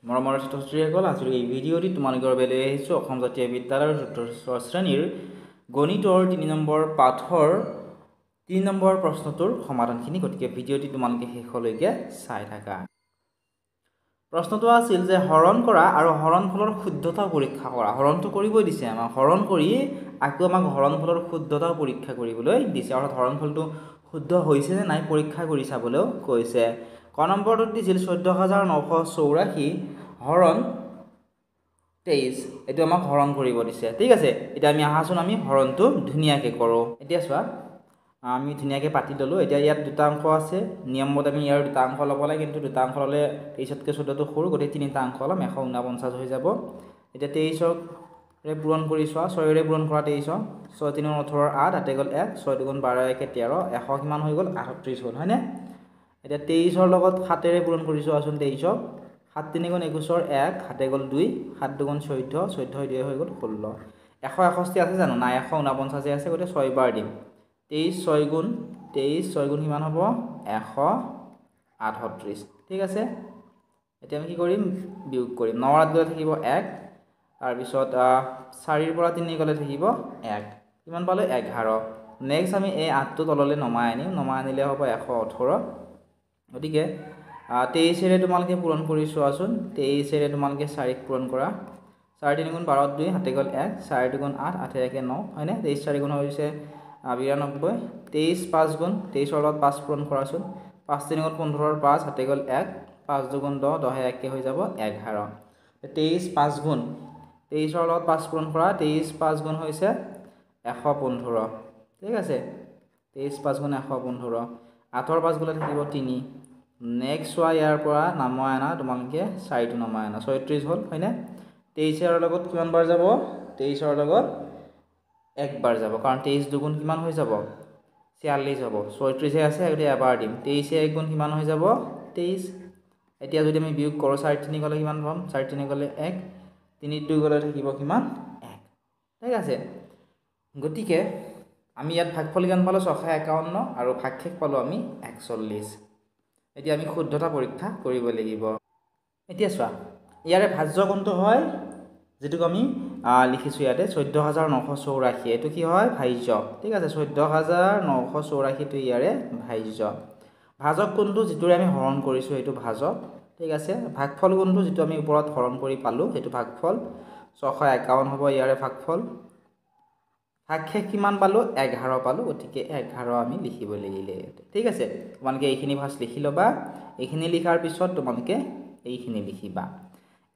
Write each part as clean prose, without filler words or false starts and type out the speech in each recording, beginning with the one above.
মৰমৰ ছাত্ৰ-ছাত্ৰীসকল, আজিৰ এই ভিডিঅ'টি তোমালোকৰ বাবে লৈ আহিছোঁ অসম জাতীয় বিদ্যালয়ৰ চতুৰ্থ শ্ৰেণীৰ গণিতৰ ৩ নম্বৰ পাঠৰ ৩ নম্বৰ প্ৰশ্নটোৰ সমাধানখিনি। গতিকে ভিডিঅ'টি তোমালোকে শেষলৈকে চাই থাকা। প্ৰশ্নটো আছিল যে হৰণ কৰা আৰু হৰণফলৰ শুদ্ধতা পৰীক্ষা কৰা। হৰণটো কৰিবই দিছে আমাক, হৰণ কৰি আকৌ আমাক হৰণফলৰ শুদ্ধতা পৰীক্ষা কৰিবলৈ দিছে, অৰ্থাৎ হৰণফলটো শুদ্ধ হৈছে নে নাই পৰীক্ষা কৰি চাবলৈও কৈছে। ক নম্বৰটোত দিছিল ১৪,৯৮৪ হৰণ ২৩। এইটো আমাক হৰণ কৰিব দিছে। ঠিক আছে, এতিয়া আমি আহাচোন আমি হৰণটো ধুনীয়াকৈ কৰোঁ। এতিয়া চোৱা, আমি ধুনীয়াকৈ পাতি ল'লোঁ। এতিয়া ইয়াত দুটা অংশ আছে, নিয়মত আমি ইয়াৰ দুটা অংশ ল'ব লাগে, কিন্তু দুটা অংশ ল'লে ২৩তকৈ ১৪টো সৰু, গতিকে তিনিটা অংশ ল'ম, ১৪৯ হৈ যাব। এতিয়া ২৩ৰে পূৰণ কৰি চোৱা, ৬ৰে পূৰণ কৰা ২৩, ৬ ৩ ১৮, ৮ হাতে গ'ল ১, ৬ ২ ১২, ১ 13, ১০০ কিমান হৈ গ'ল ৩৮ হ'ল, হয়নে? এতিয়া ২৩ৰ লগত ৭ৰে পূৰণ কৰি চোৱাচোন ২৩ক, ৭ ৩ ২১, ১ হাতে গ'ল ২, ৭ ২ ১৪, ১৪ ২ হৈ গ'ল ১৬। ১৬১ আছে জানো? নাই, ১৪৯ আছে, গতিকে ৬ বাৰ দিম। ২৩ ৬ গুণ ২৩, ৬ গুণ কিমান হ'ব ১৩৮। ঠিক আছে, এতিয়া আমি কি কৰিম? বিয়োগ কৰিম। ৯ত গ'লে থাকিব ১, তাৰপিছত ৪ৰ পৰা ৩ গ'লে থাকিব ১, কিমান পালোঁ ১১। নেক্সট আমি এই ৮টো তললৈ নমাই আনিম, নমাই আনিলে হ'ব ১১৮। গতিকে ২৩ৰে তোমালোকে পূৰণ কৰি চোৱাচোন, ২৩ৰে তোমালোকে ৪ক পূৰণ কৰা, ৪ ৩ গুণ ১২, ২ হাতে গ'ল ১, ৪ ২ গুণ ৮, ৮ ১ 9, হয়নে? ২৩ ৪ গুণ হৈছে ৯২। ২৩ ৫ গুণ, ২৩ৰ লগত ৫ পূৰণ কৰাচোন, ৫ ৩ গুণ ১৫, ৫ হাতে গ'ল ১, ৫ ২ গুণ ১০, ১০ ১ হৈ যাব ১১। ২৩ ৫ গুণ, ২৩ৰ লগত ৫ পূৰণ কৰা, ২৩ ৫ গুণ হৈছে ১১৫। ঠিক আছে, ২৩ ৫ গুণ ১১৫, ৮ৰ ৫ গ'লে থাকিব ৩। নেক্সট চোৱা, ইয়াৰ পৰা নমাই আনা তোমালোকে, ৪টো নমাই আনা, ৩৬ হ'ল, হয়নে? ২৩ৰ লগত কিমান বাৰ যাব? ২৩ৰ লগত ১ বাৰ যাব, কাৰণ ২৩ দুগুণ কিমান হৈ যাব ৪৬ হ'ব। ৩৬হে আছে, গতিকে এবাৰ দিম। ২৩ 1 গুণ কিমান হৈ যাব ২৩। এতিয়া যদি আমি বিয়োগ কৰোঁ, ৪ ৩ গ'লে কিমান পাম? ৪ ৩ গ'লে ১, ৩ 2 গ'লে থাকিব কিমান ১। ঠিক আছে, গতিকে আমি ইয়াত ভাগফল কিমান পালোঁ ৬৫১ আৰু ভাগশেষ পালোঁ আমি ৪১। এতিয়া আমি শুদ্ধতা পৰীক্ষা কৰিব লাগিব। এতিয়া চোৱা, ইয়াৰে ভাজ্য কোনটো হয়, যিটোক আমি লিখিছোঁ ইয়াতে ১৪,৯৮৪, এইটো কি হয় ভাজ্য। ঠিক আছে, ১৪,৯৮৪টো ইয়াৰে ভাজ্য। ভাজক কোনটো? যিটোৰে আমি হৰণ কৰিছোঁ সেইটো ভাজক। ঠিক আছে, ভাগফল কোনটো? যিটো আমি ওপৰত হৰণ কৰি পালোঁ সেইটো ভাগফল। ৬৫১ হ'ব ইয়াৰে ভাগফল। ভাগশেষ কিমান পালোঁ ১১ পালোঁ, গতিকে ১১ আমি লিখিব লাগিলে ইয়াতে। ঠিক আছে, তোমালোকে এইখিনি ফাৰ্ষ্ট লিখি ল'বা, এইখিনি লিখাৰ পিছত তোমালোকে এইখিনি লিখিবা।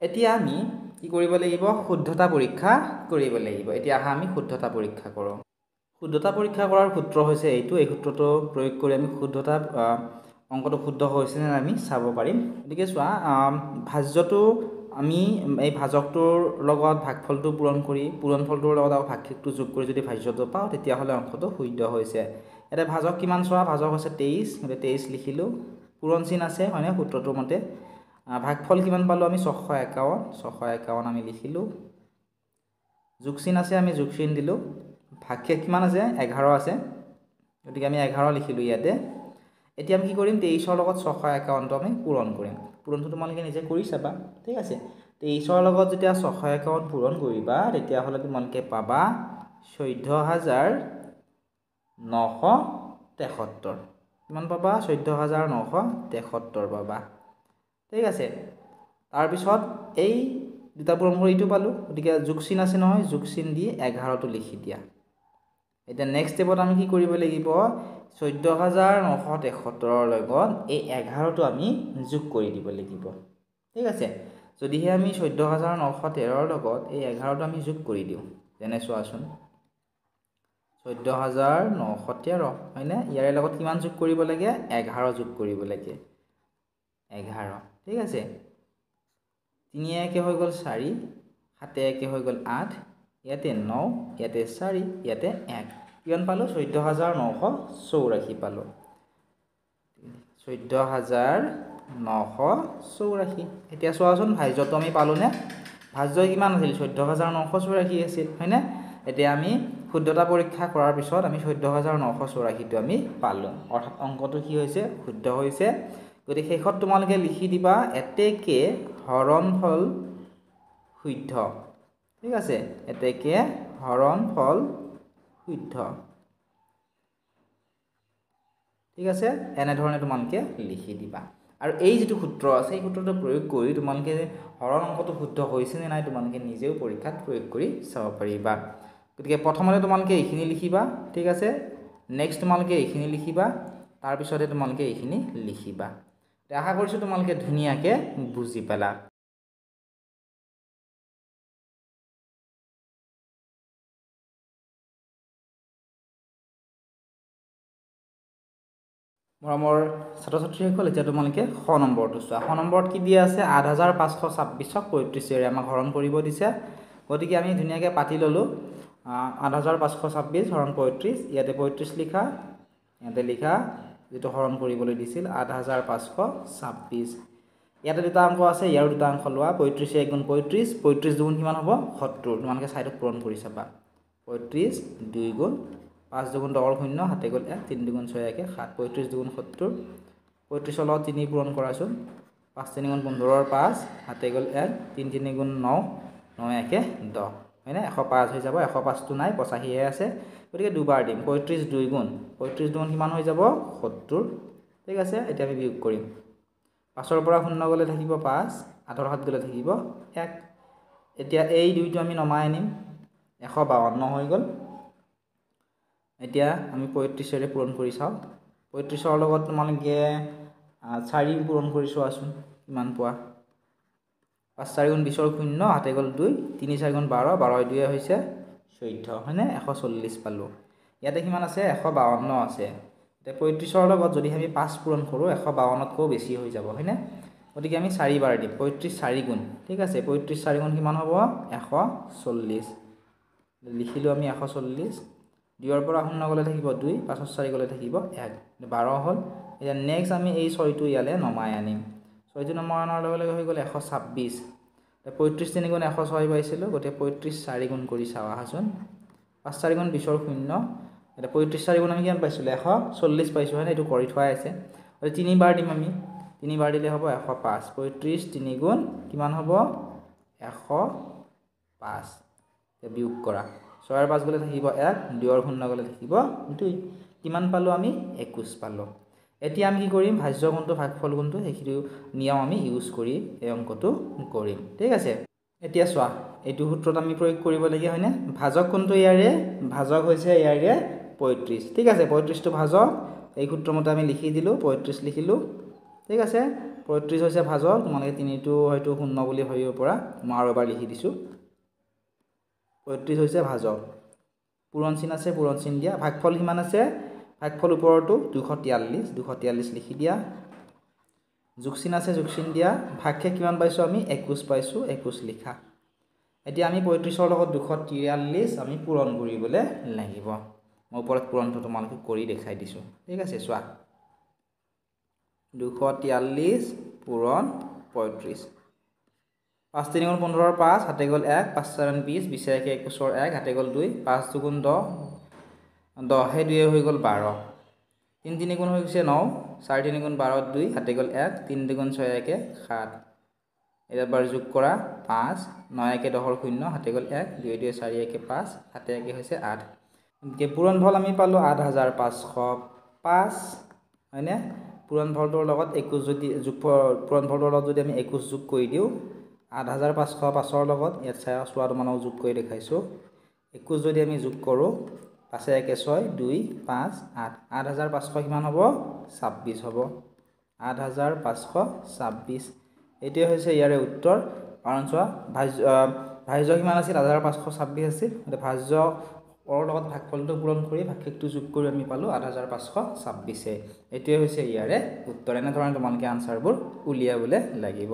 এতিয়া আমি কি কৰিব লাগিব? শুদ্ধতা পৰীক্ষা কৰিব লাগিব। এতিয়া আহা আমি শুদ্ধতা পৰীক্ষা কৰোঁ। শুদ্ধতা পৰীক্ষা কৰাৰ সূত্ৰ হৈছে এইটো, এই সূত্ৰটো প্ৰয়োগ কৰি আমি শুদ্ধতা অংকটো শুদ্ধ হৈছে নে আমি চাব পাৰিম। গতিকে চোৱা, ভাজ্যটো আমি এই ভাজকটোৰ লগত ভাগফলটো পূৰণ কৰি, পূৰণফলটোৰ লগত আকৌ ভাগশেষটো যোগ কৰি যদি ভাজ্যটো পাওঁ, তেতিয়াহ'লে অংকটো শুদ্ধ হৈছে। এতিয়া ভাজক কিমান চোৱা, ভাজক হৈছে ২৩, গতিকে ২৩ লিখিলোঁ, পূৰণ চিন আছে, হয়নে সূত্ৰটোৰ মতে। ভাগফল কিমান পালোঁ আমি ৬৫১, ৬৫১ আমি লিখিলোঁ, যোগ চিন আছে, আমি যোগ চিন দিলোঁ। ভাগশেষ কিমান আছে ১১ আছে, গতিকে আমি ১১ লিখিলোঁ ইয়াতে। এতিয়া আমি কি কৰিম? ২৩ৰ লগত ৬৫১টো আমি পূৰণ কৰিম। পূৰণটো তোমালোকে নিজে কৰি চাবা। ঠিক আছে, ২৩ৰ লগত যেতিয়া ৬৫১ পূৰণ কৰিবা, তেতিয়াহ'লে তোমালোকে পাবা ১৪,৯৭৩। কিমান পাবা? ১৪,৯৭৩ পাবা। ঠিক আছে, তাৰপিছত এই দুটা পূৰণ কৰি এইটো পালোঁ, গতিকে যোগ চিন আছে নহয়, যোগ চিন দি ১১টো লিখি দিয়া। এতিয়া নেক্সট ষ্টেপত আমি কি কৰিব লাগিব? ১৪,৯৭৩ৰ লগত এই ১১টো আমি যোগ কৰি দিব লাগিব। ঠিক আছে, যদিহে আমি ১৪,৯১৩ৰ লগত এই ১১টো আমি যোগ কৰি দিওঁ, যেনে চোৱাচোন ১৪,৯১৩, হয়নে? ইয়াৰে লগত কিমান যোগ কৰিব লাগে? ১১ যোগ কৰিব লাগে, ১১। ঠিক আছে, ৩ 1 হৈ গ'ল ৪, ৭ 1 হৈ গ'ল ৮, ইয়াতে ৯, ইয়াতে ৪, ইয়াতে ১, কিমান পালোঁ? ১৪,৯৮৪ পালোঁ। ১৪,৯৮৪। এতিয়া চোৱাচোন, ভাজ্যটো আমি পালোঁনে? ভাজ্য কিমান আছিল? ১৪,৯৮৪ আছিল, হয়নে? এতিয়া আমি শুদ্ধতা পৰীক্ষা কৰাৰ পিছত আমি ১৪,৯৮৪টো আমি পালোঁ, অৰ্থাৎ অংকটো কি হৈছে? শুদ্ধ হৈছে। গতিকে শেষত তোমালোকে লিখি দিবা, এতেকে হৰণফল শুদ্ধ ঠিক আছে এতেকে হৰণফল শুদ্ধ ঠিক আছে এনেধৰণে তোমালোকে লিখি দিবা আৰু এই যেটো সূত্ৰ আছে এই সূত্ৰটো প্ৰয়োগ কৰি তোমালোকে হৰণ অংকটো শুদ্ধ হৈছে নে নাই তোমালোকে নিজেও পৰীক্ষাত প্ৰয়োগ কৰি চাব পাৰিবা গতিকে প্ৰথমতে তোমালোকে এইখিনি লিখিবা ঠিক আছে নেক্সট তোমালোকে এইখিনি লিখিবা তাৰ পিছতে তোমালোকে এইখিনি লিখিবা আশা কৰিছো তোমালোকে ধুনিয়াকে বুজি পালা মৰমৰ ছাত্ৰ-ছাত্ৰীসকল এতিয়া তোমালোকে খ নম্বৰটো চোৱা খ নম্বৰত কি দিয়া আছে 8526ক 35 এৰে আমাক হৰণ কৰিব দিছে গতিকে আমি ধুনিয়াকে পাতি ললো 8526 হৰণ 35 ইয়াতে 35 লিখা ইয়াতে লিখা যেটো হৰণ কৰিবলৈ দিছিল 8526 ইয়াতে দুটা অংক আছে ইয়াৰ দুটা অংক লোৱা 35 1 গুণ 35 35 দুগুণ কিমান হ'ব 70 তোমালোকে সাইডত পূৰণ কৰি চাবা 35 2 গুণ 5 দুগুণ 10 শূন্য হাতে গল 1 3 দুগুণ 6 1 7 35 দুগুণ 70 35 লগত 3 পূৰণ কৰাচোন 5 3 গুণ 15 ৰ 5 হাতে গল 1 3 3 গুণ 9 9 1 10 হয়নে 105 হৈ যাব 105 টো নাই 85 হে আছে গতিকে দুবাৰ দিম 35 2 গুণ 35 দুগুণ কিমান হৈ যাব 70 ঠিক আছে এতিয়া আমি বিয়োগ কৰিম 5 ৰ পৰা 0 গলে থাকিব 5 8 ৰ 7 গলে থাকিব 1 এতিয়া এই দুইটো আমি নমাই আনিম 152 হৈ গল এতিয়া আমি 35 এৰে পূৰণ কৰি চাও 35 ৰ লগত তোমালোকে 4 পূৰণ কৰি চোৱাচোন কিমান পোৱা 5 4 গুণ 20 ৰ 0 হাতে গল 2 3 4 গুণ 12 12 2 হৈছে 14 হয়নে 140 পালো ইয়াতে কিমান আছে 152 আছে তে 35 ৰ লগত যদি আমি 5 পূৰণ কৰো 152 তকৈ বেছি হৈ যাব হয়নে গতিকে আমি 4 বাৰ দিম 35 4 গুণ ঠিক আছে 35 4 গুণ কিমান হ'ব 140 লিখিলো আমি 140 2 ৰ পৰা 0 গলে থাকিব 2 5 ৰ 4 গলে থাকিব 1 12 হল এতিয়া নেক্সট আমি এই 6 টো ইয়ালে নমাই আনিম 6 টো নমাই আনাৰ লগে লগে হৈ গল 126 35 3 গুণ 106 পাইছিলো গতে 35 4 গুণ কৰি চাও আহাচোন 5 4 গুণ 20 ৰ 0 এটা 35 4 গুণ আমি কিমান পাইছিলো 140 পাইছো হয় এটো কৰি থোৱা আছে আৰু 3 বাৰ দিম আমি 3 বাৰ দিলে হ'ব 105 35 3 গুণ কিমান হ'ব 105 তে বিয়োগ কৰা 6 ৰ 5 গলে থাকিব 1 2 ৰ 0 গলে থাকিব 2 কিমান পালো আমি 21 পালো এতিয়া আমি কি কৰিম ভাজ্য কোণটো ভাগফল কোণটো হেকিটো নিয়ম আমি ইউজ কৰি এই অংকটো কৰিম ঠিক আছে এতিয়া চোৱা এইটো সূত্ৰত আমি প্ৰয়োগ কৰিব লাগে হয়নে ভাজক কোণটো ইয়াৰে ভাজক হৈছে ইয়াৰে 35 ঠিক আছে 35 টো ভাজক এই সূত্ৰমতে আমি লিখি দিলো 35 লিখিলো ঠিক আছে 35 হৈছে ভাজক তোমালোকে তিনিটো হয়তো শূন্য বুলি ভাবিব পৰা মই আৰু এবাৰ লিখি দিছো 35 হৈছে ভাজক পূৰণ চিন আছে পূৰণ চিন দিয়া ভাগফল কিমান আছে ভাগফল ওপৰটো 243 লিখি দিয়া যোগ চিন আছে যোগ চিন দিয়া ভাগকে কিমান পাইছো আমি 21 পাইছো 21 লিখা এতিয়া আমি 35 ৰ লগত 243 আমি পূৰণ কৰিবলৈ লাগিব মই ওপৰত পূৰণটো তোমালোকক কৰি দেখাই দিছো ঠিক আছে চোৱা 243 পূৰণ 35 5 3 গুণ 15 ৰ 5 হাতে গল 1 5 4 20 20 1 21 ৰ 1 হাতে গল 2 5 2 গুণ 10 10 হে 2 হৈ গল 12 3 3 গুণ হৈ গৈছে 9 4 3 গুণ 12 2 হাতে গল 1 3 2 গুণ 6 1 7 এবাৰ যোগ কৰা 5 9 1 10 ৰ 0 হাতে গল 1 2 2 4 1 5 হাতে 1 হৈছে 8 কে পূৰণ ফল আমি পালো 8505 হয়নে পূৰণ ফলটোৰ লগত 21 যদি যোগ পূৰণ ফলটোৰ লগত যদি আমি 21 যোগ কৰি দিও 8505 ৰ লগত ইয়াত চোৱাটো মানক যোগ কৰি দেখাইছো 21 যদি আমি যোগ কৰো 5 1 6 2 5 8 8500 কিমান হ'ব 26 হ'ব 8526 এটোই হৈছে ইয়াৰে উত্তৰ কাৰণ চোৱা ভাজ্য কিমান আছিল 8526 আছিল এটা ভাজ্য ওৰ লগত ভাগফলটো পূৰণ কৰি ভাগশেষটো যোগ কৰি আমি পালো 8526 এটোই হৈছে ইয়াৰে উত্তৰ এনে ধৰণে তোমালোকে আনসাৰবোৰ উলিয়াবলৈ লাগিব